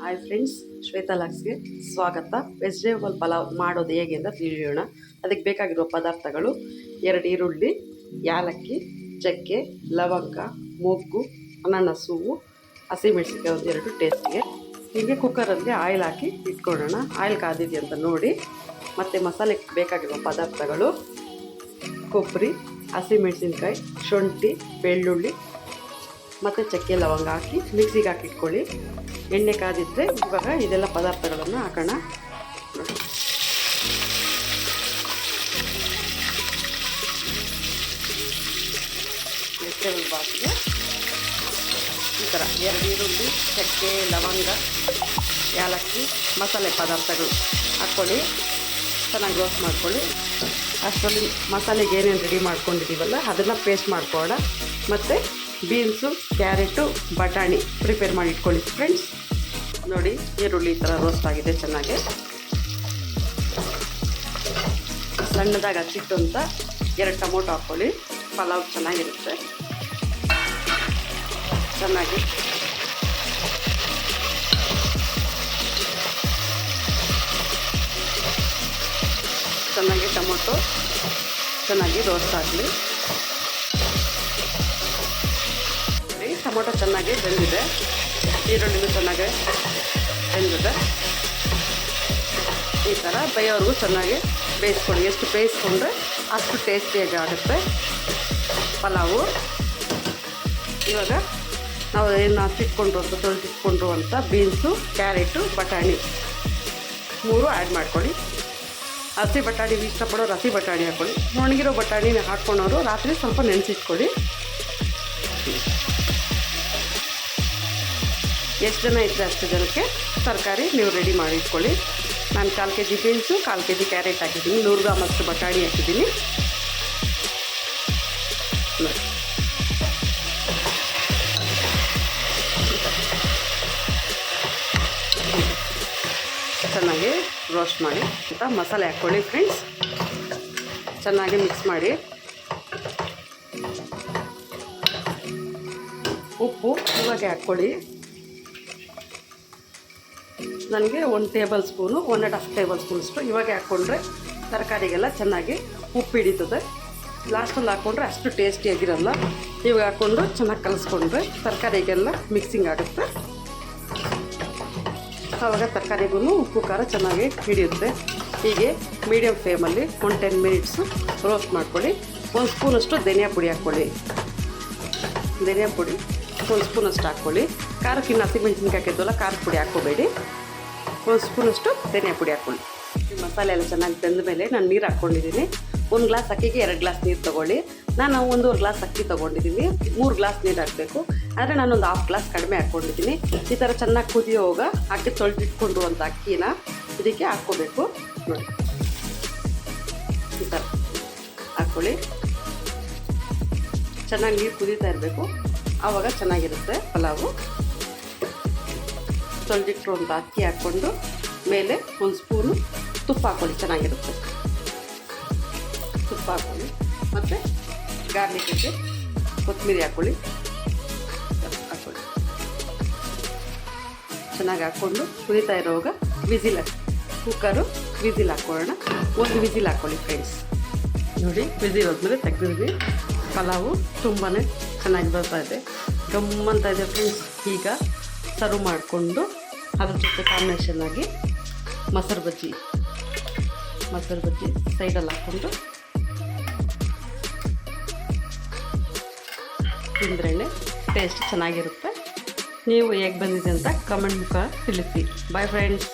Hi friends, Shweta ಲಾಕ್ಸ್ಗೆ ಸ್ವಾಗತ. Vegetable pulao ಮಾಡೋದು ಹೇಗೆ ಅಂತ ತಿಳಿಯೋಣ. ಅದಕ್ಕೆ ಬೇಕಾಗಿರುವ ಪದಾರ್ಥಗಳು: 2 ಈರುಳ್ಳಿ, ಯಾಲಕ್ಕಿ, ಚಕ್ಕೆ, ಲವಂಗ, ಮೊಗ್ಗು, ಅನಾನಸು, ಹಸಿಮೆಣಸಿನಕಾಯಿ 2 ಟೇಸ್ಟಿಗೆ. ಹೀಗೆ ಕುಕ್ಕರಲ್ಲಿ ಆಯಿಲ್ ಹಾಕಿ ಇಟ್ಕೊಳ್ಳೋಣ. ಆಯಿಲ್ ಕಾದಿದೆ ಅಂತ ನೋಡಿ. ಮತ್ತು ಮಸಾಲೆಗೆ ಬೇಕಾಗಿರುವ ಪದಾರ್ಥಗಳು: ಕೊಬ್ಬರಿ, ಹಸಿಮೆಣಸಿನಕಾಯಿ, ಶುಂಠಿ, ಬೆಳ್ಳುಳ್ಳಿ ಮತ್ತು ಚಕ್ಕೆ ಲವಂಗ ಹಾಕಿ ಮಿಕ್ಸಿಗೆ ಹಾಕಿ ಇಟ್ಕೊಳ್ಳಿ. ಎಣ್ಣೆ ಕಾದಿದ್ರೆ ಇವಾಗ ಇದೆಲ್ಲ ಪದಾರ್ಥಗಳನ್ನು ಹಾಕೋಣ. ವೆಜಿಟೇಬಲ್ ಬಾತ್ಗೆ ಈ ಥರ 2 ಈರುಳ್ಳಿ, ಚಕ್ಕೆ, ಲವಂಗ, ಯಾಲಕ್ಕಿ, ಮಸಾಲೆ ಪದಾರ್ಥಗಳು ಹಾಕ್ಕೊಳ್ಳಿ. ಚೆನ್ನಾಗಿ ರೋಸ್ಟ್ ಮಾಡ್ಕೊಳ್ಳಿ. ಅಷ್ಟರಲ್ಲಿ ಮಸಾಲೆಗೆ ಏನೇನು ರೆಡಿ ಮಾಡ್ಕೊಂಡಿದ್ದೀವಲ್ಲ ಅದನ್ನು ಪೇಸ್ಟ್ ಮಾಡ್ಕೊಳ್ಳೋಣ. ಮತ್ತು ಬೀನ್ಸು, ಕ್ಯಾರೆಟು, ಬಟಾಣಿ ಪ್ರಿಪೇರ್ ಮಾಡಿ ಇಟ್ಕೊಳ್ಳಿ ಫ್ರೆಂಡ್ಸ್. ನೋಡಿ, ಈರುಳ್ಳಿ ಈ ಥರ ರೋಸ್ಟ್ ಆಗಿದೆ ಚೆನ್ನಾಗಿ. ಸಣ್ಣದಾಗಿ ಹಚ್ಚಿಟ್ಟು ಅಂತ 2 ಟೊಮೊಟೊ ಹಾಕ್ಕೊಳ್ಳಿ. ಪಲಾವ್ ಚೆನ್ನಾಗಿರುತ್ತೆ. ಚೆನ್ನಾಗಿ ಟೊಮೊಟೊ ಚೆನ್ನಾಗಿ ರೋಸ್ಟ್ ಆಗಲಿ. ಟೊಮೊಟೊ ಚೆನ್ನಾಗಿ ಬೆಂದಿದೆ, ಈರುಳ್ಳಿನೂ ಚೆನ್ನಾಗಿ ಬೆಂದಿದೆ. ಈ ಥರ ಬೇಯೋವರೆಗೂ ಚೆನ್ನಾಗಿ ಬೇಯಿಸ್ಕೊಳ್ಳಿ. ಎಷ್ಟು ಬೇಯಿಸ್ಕೊಂಡ್ರೆ ಅಷ್ಟು ಟೇಸ್ಟಿಯಾಗಿ ಆಗುತ್ತೆ ಪಲಾವು. ಇವಾಗ ನಾವು ಏನು ತೊಳೆದಿಟ್ಕೊಂಡ್ರು ಅಂತ ಬೀನ್ಸು, ಕ್ಯಾರೆಟು, ಬಟಾಣಿ 3 ಆ್ಯಡ್ ಮಾಡ್ಕೊಳ್ಳಿ. ಹಸಿ ಬಟಾಣಿ ಇಷ್ಟಪಡೋರು ಹಸಿ ಬಟಾಣಿ ಹಾಕ್ಕೊಳ್ಳಿ. ಒಣಗಿರೋ ಬಟಾಣಿ ಹಾಕ್ಕೊಂಡವರು ರಾತ್ರಿ ಸ್ವಲ್ಪ ನೆನೆಸಿಟ್ಕೊಳ್ಳಿ. ಎಷ್ಟು ಜನ ಇದ್ದರೆ ಅಷ್ಟು ಜನಕ್ಕೆ ತರಕಾರಿ ನೀವು ರೆಡಿ ಮಾಡಿ ಇಟ್ಕೊಳ್ಳಿ. ನಾನು 1/4 kg ಬೀನ್ಸು, 1/4 kg ಕ್ಯಾರೆಟ್ ಹಾಕಿದ್ದೀನಿ, 100 ಗ್ರಾಮಷ್ಟು ಬಟಾಣಿ ಹಾಕಿದ್ದೀನಿ. ಚೆನ್ನಾಗಿ ರೋಸ್ಟ್ ಮಾಡಿ ಅಂತ ಮಸಾಲೆ ಹಾಕ್ಕೊಳ್ಳಿ ಫ್ರೆಂಡ್ಸ್. ಚೆನ್ನಾಗಿ ಮಿಕ್ಸ್ ಮಾಡಿ. ಉಪ್ಪು ಇವಾಗ ಹಾಕ್ಕೊಳ್ಳಿ. ನನಗೆ 1 ಟೇಬಲ್ ಸ್ಪೂನು, 1.5 ಟೇಬಲ್ ಸ್ಪೂನಷ್ಟು ಇವಾಗ ಹಾಕ್ಕೊಂಡ್ರೆ ತರಕಾರಿಗೆಲ್ಲ ಚೆನ್ನಾಗಿ ಉಪ್ಪು ಹಿಡಿತದೆ. ಲಾಸ್ಟಲ್ಲಿ ಹಾಕ್ಕೊಂಡ್ರೆ ಅಷ್ಟು ಟೇಸ್ಟಿಯಾಗಿರಲ್ಲ. ಇವಾಗ ಹಾಕ್ಕೊಂಡು ಚೆನ್ನಾಗಿ ಕಲಿಸ್ಕೊಂಡ್ರೆ ತರಕಾರಿಗೆಲ್ಲ ಮಿಕ್ಸಿಂಗ್ ಆಗುತ್ತೆ. ಆವಾಗ ತರಕಾರಿಗೂ ಉಪ್ಪು ಖಾರ ಚೆನ್ನಾಗಿ ಹಿಡಿಯುತ್ತೆ. ಹೀಗೆ ಮೀಡಿಯಮ್ ಫ್ಲೇಮಲ್ಲಿ 10 ಮಿನಿಟ್ಸು ರೋಸ್ಟ್ ಮಾಡ್ಕೊಳ್ಳಿ. 1 ಸ್ಪೂನಷ್ಟು ಧನಿಯಾ ಪುಡಿ ಹಾಕ್ಕೊಳ್ಳಿ. ಧನಿಯಾ ಪುಡಿ 1 ಸ್ಪೂನಷ್ಟು ಹಾಕ್ಕೊಳ್ಳಿ. ಖಾರಕ್ಕೆ ಇನ್ನು ಹಸಿಮೆಣಸಿನ್ಕಾಯಿ ಹಾಕಿದ್ವಲ್ಲ, ಖಾರದ ಪುಡಿ ಹಾಕ್ಕೋಬೇಡಿ. 1 ಸ್ಪೂನಷ್ಟು ಧನಿಯಾ ಪುಡಿ ಹಾಕ್ಕೊಳ್ಳಿ. ಈ ಮಸಾಲೆ ಎಲ್ಲ ಚೆನ್ನಾಗಿ ಬೆಂದ ಮೇಲೆ ನಾನು ನೀರು ಹಾಕ್ಕೊಂಡಿದ್ದೀನಿ. 1 ಗ್ಲಾಸ್ ಅಕ್ಕಿಗೆ 2 ಗ್ಲಾಸ್ ನೀರು ತೊಗೊಳ್ಳಿ. ನಾನು 1.5 ಗ್ಲಾಸ್ ಅಕ್ಕಿ ತೊಗೊಂಡಿದ್ದೀನಿ. 3 ಗ್ಲಾಸ್ ನೀರು ಹಾಕಬೇಕು. ಆದರೆ ನಾನೊಂದು 1/2 ಗ್ಲಾಸ್ ಕಡಿಮೆ ಹಾಕ್ಕೊಂಡಿದ್ದೀನಿ. ಈ ಥರ ಚೆನ್ನಾಗಿ ಕುದಿಯೋವಾಗ ಹಾಕಿ ತೊಳೆದಿಟ್ಕೊಂಡು ಅಂತ ಅಕ್ಕಿನ ಇದಕ್ಕೆ ಹಾಕ್ಕೋಬೇಕು. ನೋಡಿ, ಈ ಥರ ಹಾಕ್ಕೊಳ್ಳಿ. ಚೆನ್ನಾಗಿ ನೀರು ಕುದೀತಾ ಇರಬೇಕು, ಆವಾಗ ಚೆನ್ನಾಗಿರುತ್ತೆ ಪಲಾವು. ತೊಳೆದಿಟ್ರು ಅಂತ ಅಕ್ಕಿ ಹಾಕ್ಕೊಂಡು ಮೇಲೆ 1 ಸ್ಪೂನು ತುಪ್ಪ ಹಾಕ್ಕೊಳ್ಳಿ. ಚೆನ್ನಾಗಿರುತ್ತೆ. ತುಪ್ಪ ಹಾಕ್ಕೊಳ್ಳಿ. ಮತ್ತು ಗಾರ್ಲಿಕ್ಗೆ ಕೊತ್ತಂಬರಿ ಹಾಕ್ಕೊಳ್ಳಿ. ಚೆನ್ನಾಗಿ ಹಾಕ್ಕೊಂಡು ಕುದೀತಾ ಇರೋವಾಗ ಕುಕ್ಕರು ವಿಸಿಲ್ ಹಾಕ್ಕೊಳ್ಳೋಣ. 1 ವಿಸಿಲ್ ಹಾಕ್ಕೊಳ್ಳಿ ಫ್ರೆಂಡ್ಸ್. ನೋಡಿ, ವಿಸಿಲ್ ಹೋದ್ಮೇಲೆ ತೆಗೆದಿದ್ವಿ. ಪಲಾವು ತುಂಬಾ ಚೆನ್ನಾಗಿ ಬರ್ತಾ ಇದೆ, ಗಮ್ಮಂತ ಇದೆ ಫ್ರೆಂಡ್ಸ್. ಈಗ ಸರ್ವ್ ಮಾಡಿಕೊಂಡು ಅದ್ರ ಜೊತೆ ಕಾಂಬಿನೇಷನ್ನಾಗಿ ಮೊಸರು ಬಜ್ಜಿ ಸೈಡಲ್ಲಿ ಹಾಕ್ಕೊಂಡು ತಿಂದ್ರೇ ಟೇಸ್ಟ್ ಚೆನ್ನಾಗಿರುತ್ತೆ. ನೀವು ಹೇಗೆ ಬಂದಿದೆ ಅಂತ ಕಮೆಂಟ್ ಮುಖ ತಿಳಿಸಿ. Bye friends.